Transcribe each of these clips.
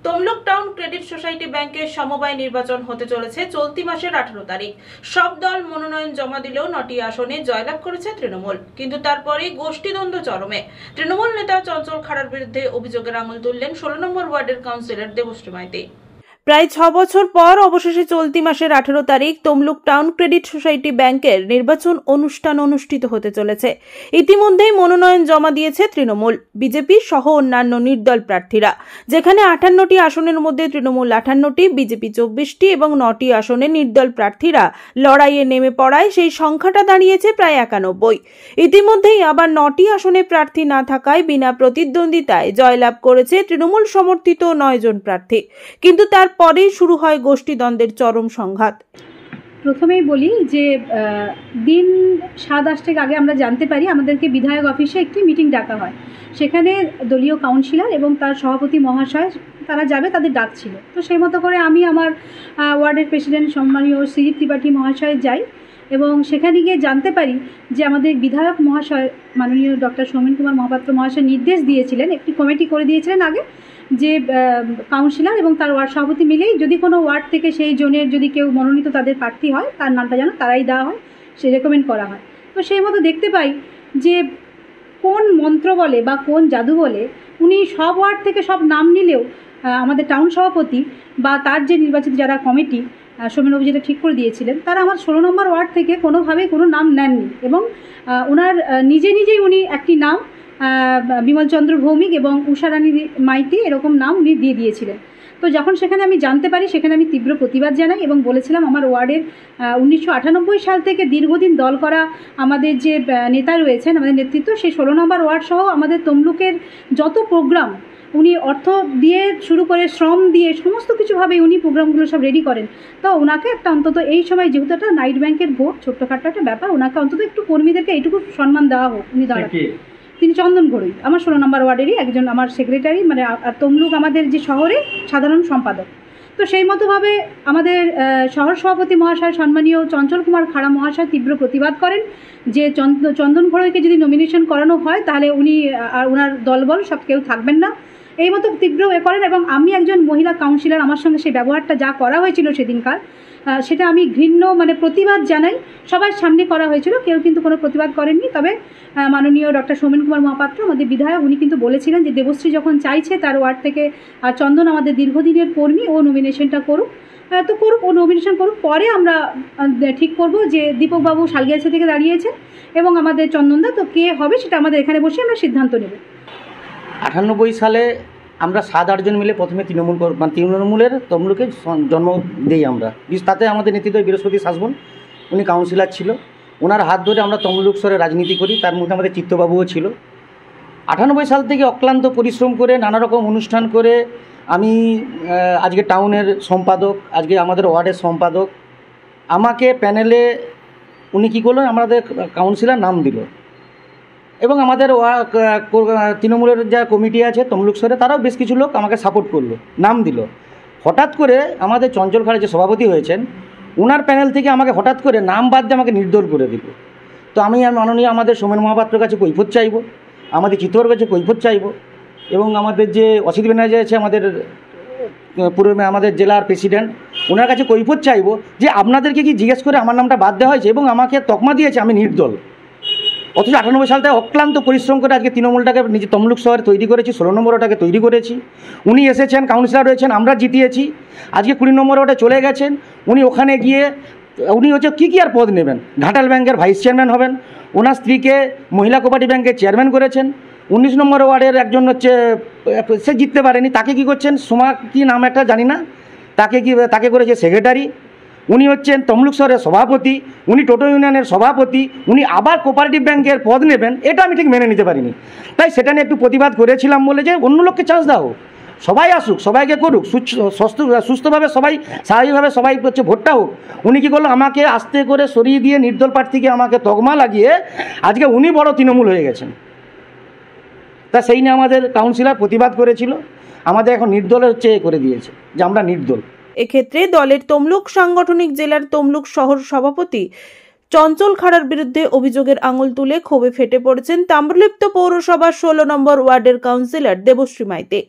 Tamluk town credit society ব্যাংকের সমবায় নির্বাচন হতে চলেছে চলতি মাসের 18 তারিখ। সব দল মনোনয়ন জমা দিলেও 9টি আসনে জয়লাভ করেছে তৃণমূল। কিন্তু তারপরেই গোষ্ঠীদ্বন্দ্ব চরমে। তৃণমূল নেতা চঞ্চল খাড়ার বিরুদ্ধে অভিযোগের আঙুল তুললেন 16 নম্বর ওয়ার্ডের কাউন্সিলর দেবশ্রী মাইতি। প্রায় 6 বছর পর অবশেষে চলতি মাসের 18 তারিখ তমলুক টাউন ক্রেডিট সোসাইটি ব্যাংকের নির্বাচন অনুষ্ঠান অনুষ্ঠিত হতে চলেছে। ইতিমধ্যেই মনোনয়ন জমা দিয়েছে তৃণমূল, বিজেপি সহ অন্যান্য নির্দল প্রার্থীরা। যেখানে 58টি আসনের মধ্যে তৃণমূল 58টি, বিজেপি 24টি এবং 9টি আসনে নির্দল প্রার্থীরা লড়াইয়ে নেমে পড়ায় সেই সংখ্যাটা দাঁড়িয়েছে প্রায় 91। ইতিমধ্যেই আবার 9টি আসনে প্রার্থী না থাকায় বিনা প্রতিদ্বন্দ্বিতায় জয়লাভ করেছে তৃণমূল সমর্থিত 9 জন প্রার্থী। কিন্তু পরেই শুরু হয় গোষ্ঠীদ্বন্দ্বের চরম সংঘাত। প্রথমেই বলি যে দিন 7-8 আগে আমরা জানতে পারি আমাদেরকে বিধায়ক অফিসে একটি মিটিং ডাকা হয়। সেখানে দলীয় কাউন্সিলর এবং তার সভাপতি মহাশয় তারা যাবে, তাদের ডাক ছিল। তো সেই মতো করে আমি আমার ওয়ার্ডের প্রেসিডেন্ট সম্মানীয় শ্রীজিৎ ত্রিপাঠী মহাশয় যাই এবং সেখানে গিয়ে জানতে পারি যে আমাদের বিধায়ক মহাশয় মাননীয় ডক্টর সৌমেন কুমার মহাপাত্র মহাশয় নির্দেশ দিয়েছিলেন, একটি কমিটি করে দিয়েছিলেন আগে, যে কাউন্সিলর এবং তার ওয়ার্ড সভাপতি মিলেই যদি কোনো ওয়ার্ড থেকে সেই জোনের যদি কেউ মনোনীত তাদের প্রার্থী হয় তার নামটা যেন তারাই দেওয়া হয়, সে রেকমেন্ড করা হয়। তো সেই মতো দেখতে পাই যে কোন মন্ত্র বলে বা কোন জাদু বলে উনি সব ওয়ার্ড থেকে সব নাম নিলেও আমাদের টাউন সভাপতি বা তার যে নির্বাচিত যারা কমিটি সৌমেনবাবু যেটা ঠিক করে দিয়েছিলেন, তারা আমার 16 নম্বর ওয়ার্ড থেকে কোনোভাবেই কোনো নাম নেননি এবং ওনার নিজেই উনি একটি নাম বিমলচন্দ্র ভৌমিক এবং উষারানী মাইতি এরকম নাম উনি দিয়ে দিয়েছিলেন। তো যখন সেখানে আমি জানতে পারি সেখানে আমি তীব্র প্রতিবাদ জানাই এবং বলেছিলাম আমার ওয়ার্ডের 1998 সাল থেকে দীর্ঘদিন দল করা আমাদের যে নেতা রয়েছেন, আমাদের নেতৃত্ব, সেই 16 নম্বর ওয়ার্ড সহ আমাদের তমলুকের যত প্রোগ্রাম উনি অর্থ দিয়ে শুরু করে শ্রম দিয়ে সমস্ত কিছুভাবে উনি প্রোগ্রামগুলো সব রেডি করেন। তো ওনাকে একটা অন্তত এই সময় যেহেতু একটা নাইট ব্যাংকের ভোট, ছোট্টখাট্টো একটা ব্যাপার, ওনাকে অন্তত একটু কর্মীদেরকে এইটুকু সম্মান দেওয়া হোক। উনি দাঁড়ান, তিনি চন্দন ঘড়ুই, আমার 16 নম্বর ওয়ার্ডেরই একজন, আমার সেক্রেটারি, মানে তমলুক আমাদের যে শহরের সাধারণ সম্পাদক। তো সেই মতোভাবে আমাদের শহর সভাপতি মহাশয় সম্মানীয় চঞ্চল কুমার খাড়া মহাশয় তীব্র প্রতিবাদ করেন যে চন্দন ঘড়ুইকে যদি নমিনেশন করানো হয় তাহলে উনি আর ওনার দলবল সব কেউ থাকবেন না, এই মতো তীব্র করেন। এবং আমি একজন মহিলা কাউন্সিলর, আমার সঙ্গে সেই ব্যবহারটা যা করা হয়েছিল সেদিনকার, সেটা আমি ঘৃণ্য প্রতিবাদ জানাই। সবার সামনে করা হয়েছিল, কেউ কিন্তু কোনো প্রতিবাদ করেননি। তবে মাননীয় ডক্টর সৌমেন কুমার মহাপাত্র আমাদের বিধায়ক, উনি কিন্তু বলেছিলেন যে দেবশ্রী যখন চাইছে তার ওয়ার্ড থেকে, আর চন্দন আমাদের দীর্ঘদিনের কর্মী, ও নমিনেশনটা করুক, তো করুক, ও নমিনেশন করুক, পরে আমরা ঠিক করব যে দীপকবাবু শালগিয়াছি থেকে দাঁড়িয়েছে এবং আমাদের চন্দনদা, তো কে হবে সেটা আমাদের এখানে বসে আমরা সিদ্ধান্ত নেব। 98 সালে আমরা 7-8 জন মিলে প্রথমে তৃণমূলের তমলুকে জন্ম দিই আমরা। তাতে আমাদের নেতৃত্ব বৃহস্পতি শাসবন, উনি কাউন্সিলর ছিল, ওনার হাত ধরে আমরা তমলুক শহরে রাজনীতি করি। তার মধ্যে আমাদের চিত্তবাবুও ছিল। 98 সাল থেকে অক্লান্ত পরিশ্রম করে নানা রকম অনুষ্ঠান করে আমি আজকে টাউনের সম্পাদক, আজকে আমাদের ওয়ার্ডের সম্পাদক। আমাকে প্যানেলে উনি কী করলেন, আমাদের কাউন্সিলর নাম দিল এবং আমাদের তৃণমূলের যা কমিটি আছে তমলুক শহরে তারাও বেশ কিছু লোক আমাকে সাপোর্ট করলো, নাম দিল। হঠাৎ করে আমাদের চঞ্চল খাড়া যে সভাপতি হয়েছেন, ওনার প্যানেল থেকে আমাকে হঠাৎ করে নাম বাদ দিয়ে আমাকে নির্দল করে দিল। তো আমি মাননীয় আমাদের সৌমেন মহাপাত্রের কাছে কৈফিয়ত চাইব, আমাদের চিত্তর কাছে কৈফিয়ত চাইব এবং আমাদের যে অসিত ব্যানার্জি আছে আমাদের আমাদের জেলার প্রেসিডেন্ট, ওনার কাছে কৈফিয়ত চাইব যে আপনাদেরকে কি জিজ্ঞেস করে আমার নামটা বাদ দেওয়া হয়েছে এবং আমাকে তকমা দিয়েছে আমি নির্দল। অথচ 98 সাল থেকে অক্লান্ত পরিশ্রম করে আজকে তৃণমূলটাকে নিজে তমলুক শহরে তৈরি করেছি, 16 নম্বর ওটাকে তৈরি করেছি। উনি এসেছেন, কাউন্সিলর রয়েছেন, আমরা জিতিয়েছি। আজকে 20 নম্বর ওটা চলে গেছেন, উনি ওখানে গিয়ে উনি হচ্ছে কী আর পদ নেবেন, ঘাটাল ব্যাংকের ভাইস চেয়ারম্যান হবেন, ওনার স্ত্রীকে মহিলা কোঅপারেটিভ ব্যাংকের চেয়ারম্যান করেছেন। 19 নম্বর ওয়ার্ডের একজন হচ্ছে, সে জিততে পারেনি, তাকে কি করছেন, সোমা কি নাম একটা জানি না, তাকে করেছে সেক্রেটারি। উনি হচ্ছেন তমলুক শহরের সভাপতি, উনি টোটো ইউনিয়নের সভাপতি, উনি আবার কোঅপারেটিভ ব্যাংকের পদ নেবেন, এটা আমি ঠিক মেনে নিতে পারিনি। তাই সেটা নিয়ে একটু প্রতিবাদ করেছিলাম বলে যে অন্য লোককে চান্স দাও, সবাই আসুক, সবাইকে করুক, সুস্থভাবে সবাই স্বাভাবিকভাবে সবাই হচ্ছে ভোটটা হোক। উনি কী করলো, আমাকে আস্তে করে সরিয়ে দিয়ে নির্দল প্রার্থীকে আমাকে তকমা লাগিয়ে আজকে উনি বড় তৃণমূল হয়ে গেছেন। তা সেই নিয়ে আমাদের কাউন্সিলর প্রতিবাদ করেছিল, আমাদের এখন নির্দলের হচ্ছে করে দিয়েছে যে আমরা নির্দল। এক্ষেত্রে দলের তমলুক সাংগঠনিক জেলার তমলুক শহর সভাপতি চঞ্চল খাড়ার বিরুদ্ধে অভিযোগের আঙুল তুলে ক্ষোভে ফেটে পড়েছেন তাম্রলিপ্ত পৌরসভার 16 নম্বর ওয়ার্ডের কাউন্সিলর দেবশ্রী মাইতি।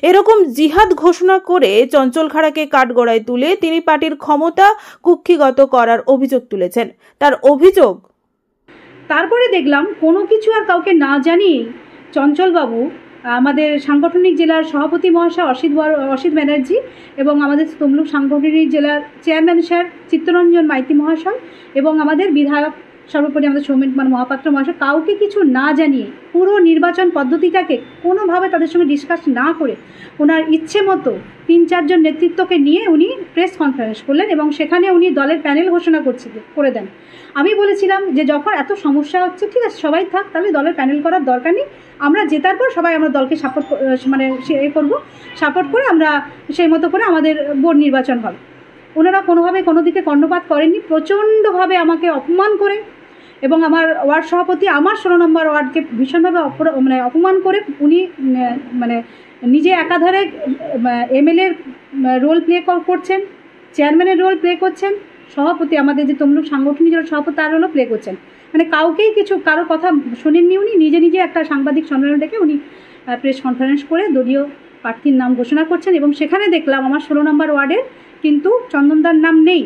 এরকম জিহাদ ঘোষণা করে চঞ্চল খাড়াকে কাঠগড়ায় তুলে তিনি পার্টির ক্ষমতা কুক্ষিগত করার অভিযোগ তুলেছেন। তার অভিযোগ, তারপরে দেখলাম কোনো কিছু আর কাউকে না জানিয়ে চঞ্চলবাবু আমাদের সাংগঠনিক জেলার সভাপতি মহাশয় অসিত ব্যানার্জি এবং আমাদের তমলুক সাংগঠনিক জেলার চেয়ারম্যান স্যার চিত্তরঞ্জন মাইতি মহাশয় এবং আমাদের বিধায়ক সর্বোপরি আমাদের সৌমেন মহাপাত্র মহাশয় কাউকে কিছু না জানিয়ে পুরো নির্বাচন পদ্ধতিটাকে কোনোভাবে তাদের সঙ্গে ডিসকাস না করে ওনার ইচ্ছে মতো 3-4 জন নেতৃত্বকে নিয়ে উনি প্রেস কনফারেন্স করলেন এবং সেখানে উনি দলের প্যানেল ঘোষণা করে দেন। আমি বলেছিলাম যে যখন এত সমস্যা হচ্ছে ঠিক আছে সবাই থাক, তাহলে দলের প্যানেল করার দরকার নেই, আমরা জেতার পর সবাই আমরা দলকে সাপোর্ট করে আমরা সেই মতো করে আমাদের বোর্ড নির্বাচন হবে। ওনারা কোনোভাবে কোনো দিকে কর্ণপাত করেননি, প্রচণ্ডভাবে আমাকে অপমান করে এবং আমার ওয়ার্ড সভাপতি আমার 16 নম্বর ওয়ার্ডকে ভীষণভাবে অপমান করে উনি নিজে একাধারে এমএলএর রোল প্লে করছেন, চেয়ারম্যানের রোল প্লে করছেন, সভাপতি আমাদের যে তমলুক সাংগঠনিক জেলার সভাপতি তার রোলও প্লে করছেন। কাউকেই কারোর কথা শোনেননি, উনি নিজে একটা সাংবাদিক সম্মেলন ডেকে উনি প্রেস কনফারেন্স করে দলীয় প্রার্থীর নাম ঘোষণা করছেন এবং সেখানে দেখলাম আমার 16 নম্বর ওয়ার্ডের কিন্তু চন্দনদার নাম নেই।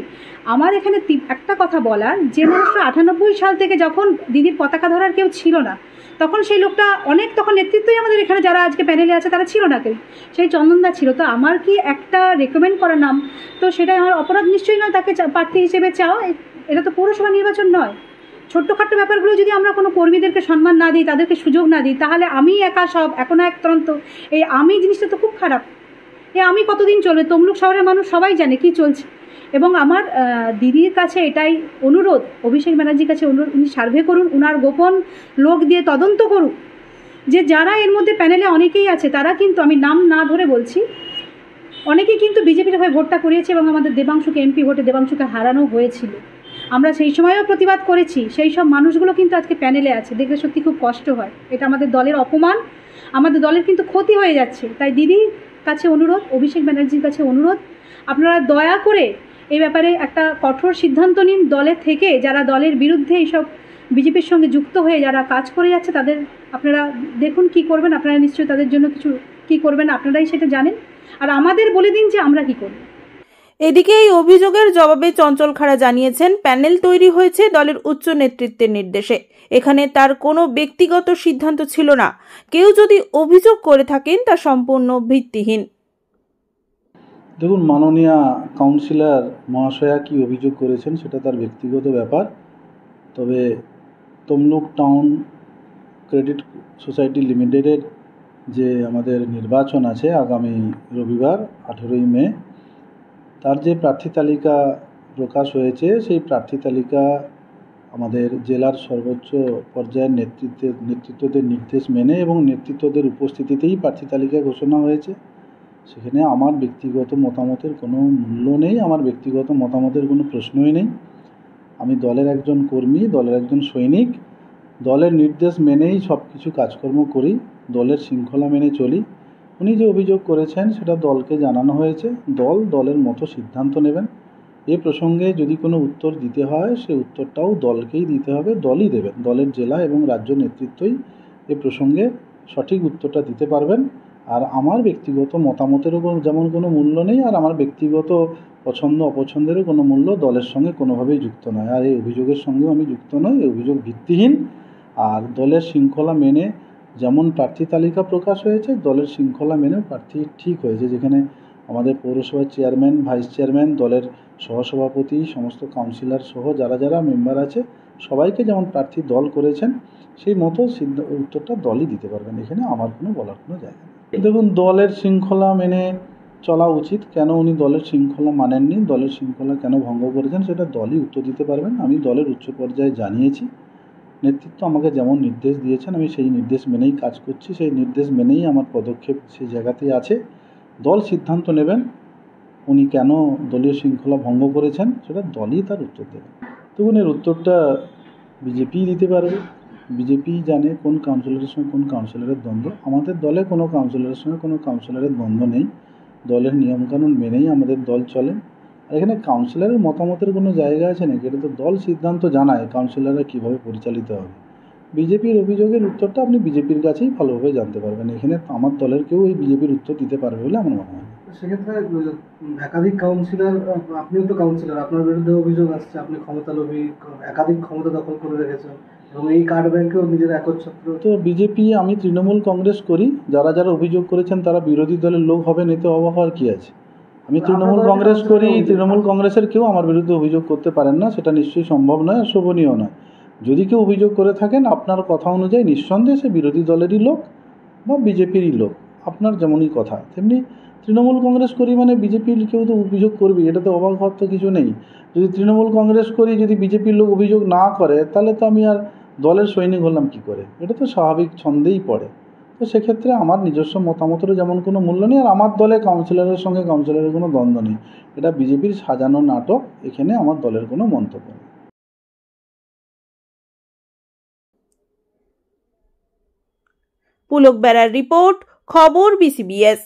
আমার এখানে একটা কথা বলার, যে মানুষটা 98 সাল থেকে যখন দিদির পতাকা ধরার কেউ ছিল না, তখন সেই লোকটা তখন নেতৃত্বই আমাদের এখানে যারা আজকে প্যানেলে আছে তারা ছিল না কেউ, সেই চন্দনদা ছিল। তো আমার কি একটা রেকমেন্ড করা নাম, তো সেটা আমার অপরাধ নিশ্চয়ই নয় তাকে প্রার্থী হিসেবে চাওয়া। এটা তো পৌরসভা নির্বাচন নয়। ছোট্টখাট্ট ব্যাপারগুলো যদি আমরা কোনো কর্মীদেরকে সম্মান না দিই, তাদেরকে সুযোগ না দিই, তাহলে আমি একা সব এখন একতন্ত্র, এই আমি জিনিসটা তো খুব খারাপ। আমি কতদিন চলবে? তমলুক শহরের মানুষ সবাই জানে কি চলছে। এবং আমার দিদির কাছে এটাই অনুরোধ, অভিষেক ব্যানার্জির কাছে অনুরোধ, উনি সার্ভে করুন, ওনার গোপন লোক দিয়ে তদন্ত করুন যে যারা এর মধ্যে প্যানেলে অনেকেই আছে, তারা কিন্তু আমি নাম না ধরে বলছি, অনেকেই কিন্তু বিজেপির হয়ে ভোটটা করিয়েছে এবং আমাদের দেবাংশুকে এমপি ভোটে দেবাংশুকে হারানো হয়েছিল। আমরা সেই সময়ও প্রতিবাদ করেছি। সেই সব মানুষগুলো কিন্তু আজকে প্যানেলে আছে, দেখলে সত্যি খুব কষ্ট হয়। এটা আমাদের দলের অপমান, আমাদের দলের কিন্তু ক্ষতি হয়ে যাচ্ছে। তাই দিদির কাছে অনুরোধ, অভিষেক ব্যানার্জির কাছে অনুরোধ, আপনারা দয়া করে এই ব্যাপারে একটা কঠোর সিদ্ধান্ত নিন। দলে থেকে যারা দলের বিরুদ্ধে এইসব বিজেপির সঙ্গে যুক্ত হয়ে যারা কাজ করে যাচ্ছে, তাদের আপনারা দেখুন কি করবেন। আপনারা নিশ্চয়ই তাদের জন্য কিছু কি করবেন আপনারাই সেটা জানেন, আর আমাদের বলে দিন যে আমরা কি করব। এদিকে এই অভিযোগের জবাবে চঞ্চল খাড়া জানিয়েছেন, প্যানেল তৈরি হয়েছে দলের উচ্চ নেতৃত্বের নির্দেশে, এখানে তার কোনো ব্যক্তিগত সিদ্ধান্ত ছিল না। কেউ যদি অভিযোগ করে থাকেন তা সম্পূর্ণ ভিত্তিহীন। দেখুন, মাননীয় কাউন্সিলর মহাশয়া কি অভিযোগ করেছেন সেটা তার ব্যক্তিগত ব্যাপার। তবে তমলুক টাউন ক্রেডিট সোসাইটি লিমিটেডের যে আমাদের নির্বাচন আছে আগামী রবিবার 18ই মে, তার যে প্রার্থী তালিকা প্রকাশ হয়েছে, সেই প্রার্থী তালিকা আমাদের জেলার সর্বোচ্চ পর্যায়ের নেতৃত্বদের নির্দেশ মেনে এবং নেতৃত্বদের উপস্থিতিতেই প্রার্থী তালিকা ঘোষণা হয়েছে। সেখানে আমার ব্যক্তিগত মতামতের কোনো মূল্য নেই, আমার ব্যক্তিগত মতামতের কোনো প্রশ্নই নেই। আমি দলের একজন কর্মী, দলের একজন সৈনিক, দলের নির্দেশ মেনেই সব কিছু কাজকর্ম করি, দলের শৃঙ্খলা মেনে চলি। উনি যে অভিযোগ করেছেন সেটা দলকে জানানো হয়েছে, দলের মতো সিদ্ধান্ত নেবেন। এ প্রসঙ্গে যদি কোনো উত্তর দিতে হয় সেই উত্তরটাও দলকেই দিতে হবে, দলই দেবেন। দলের জেলা এবং রাজ্য নেতৃত্বই এ প্রসঙ্গে সঠিক উত্তরটা দিতে পারবেন। আর আমার ব্যক্তিগত মতামতেরও যেমন কোনো মূল্য নেই, আর আমার ব্যক্তিগত পছন্দ অপছন্দেরও কোনো মূল্য দলের সঙ্গে কোনোভাবেই যুক্ত নয়। আর এই অভিযোগের সঙ্গেও আমি যুক্ত নই, এই অভিযোগ ভিত্তিহীন। আর দলের শৃঙ্খলা মেনে যেমন প্রার্থী তালিকা প্রকাশ হয়েছে, দলের শৃঙ্খলা মেনেও প্রার্থী ঠিক হয়েছে, যেখানে আমাদের পৌরসভার চেয়ারম্যান, ভাইস চেয়ারম্যান, দলের সহসভাপতি, সমস্ত কাউন্সিলর সহ যারা যারা মেম্বার আছে সবাইকে যেমন প্রার্থী দল করেছেন সেই মতো উত্তরটা দলই দিতে পারবেন। এখানে আমার কোনো বলার কোনো জায়গা নেই। দেখুন, দলের শৃঙ্খলা মেনে চলা উচিত। কেন উনি দলের শৃঙ্খলা মানেননি, দলের শৃঙ্খলা কেন ভঙ্গ করেছেন, সেটা দলই উত্তর দিতে পারবেন। আমি দলের উচ্চ পর্যায়ে জানিয়েছি, নেতৃত্ব আমাকে যেমন নির্দেশ দিয়েছেন আমি সেই নির্দেশ মেনেই কাজ করছি, সেই নির্দেশ মেনেই আমার পদক্ষেপ সেই জায়গাতেই আছে। দল সিদ্ধান্ত নেবেন উনি কেন দলীয় শৃঙ্খলা ভঙ্গ করেছেন, সেটা দলই তার উত্তর দেবেন। তখন এর উত্তরটা বিজেপিই দিতে পারবে। বিজেপি জানে কোন কাউন্সিলরের সঙ্গে কোন কাউন্সিলরের দ্বন্দ্ব। আমাদের দলে কোনো কাউন্সিলরের সঙ্গে কোনো কাউন্সিলরের দ্বন্দ্ব নেই। দলের নিয়মকানুন মেনেই আমাদের দল চলে। আর এখানে কাউন্সিলরের মতামতের কোনো জায়গা আছে নাকি? এটা তো দল সিদ্ধান্ত জানায় কাউন্সিলররা কীভাবে পরিচালিত হবে। বিজেপির অভিযোগের উত্তরটা আপনি বিজেপির কাছেই ভালোভাবে জানতে পারবেন। এখানে আমার দলের কেউ এই বিজেপির উত্তর দিতে পারবে বলে আমার মনে হয় না। সেক্ষেত্রে একাধিক কাউন্সিলর, আপনিও তো কাউন্সিলর, আপনার বিরুদ্ধে অভিযোগ আসছে আপনি ক্ষমতালোভী, একাধিক ক্ষমতা দখল করে রেখেছেন এবং এই কার্ড ব্যাংকেও নিজের একচ্ছত্র। তো বিজেপি, আমি তৃণমূল কংগ্রেস করি, যারা যারা অভিযোগ করেছেন তারা বিরোধী দলের লোক হবেন, এতে অবাক হওয়ার কী আছে? আমি তৃণমূল কংগ্রেস করি, তৃণমূল কংগ্রেসের কেউ আমার বিরুদ্ধে অভিযোগ করতে পারেন না, সেটা নিশ্চয়ই সম্ভব নয় আর শোভনীয় নয়। যদি কেউ অভিযোগ করে থাকেন আপনার কথা অনুযায়ী নিঃসন্দেহে সে বিরোধী দলেরই লোক বা বিজেপিরই লোক। আপনার যেমনই কথা তেমনি তৃণমূল কংগ্রেস করি মানে বিজেপির কেউ তো অভিযোগ করবে, এটা তো অবাক হওয়ার তো কিছু নেই। যদি তৃণমূল কংগ্রেস করি, যদি বিজেপির লোক অভিযোগ না করে, তাহলে তো আমি আর দলের সৈনিক হলাম কী করে? এটা তো স্বাভাবিক ছন্দেই পড়ে। তো সেক্ষেত্রে আমার নিজস্ব মতামতেরও যেমন কোনো মূল্য নেই, আর আমার দলে কাউন্সিলরের সঙ্গে কাউন্সিলরের কোনো দ্বন্দ্ব নেই। এটা বিজেপির সাজানো নাটক, এখানে আমার দলের কোনো মন্তব্য নেই। পুলক বেড়ার রিপোর্ট, খবর BCBS।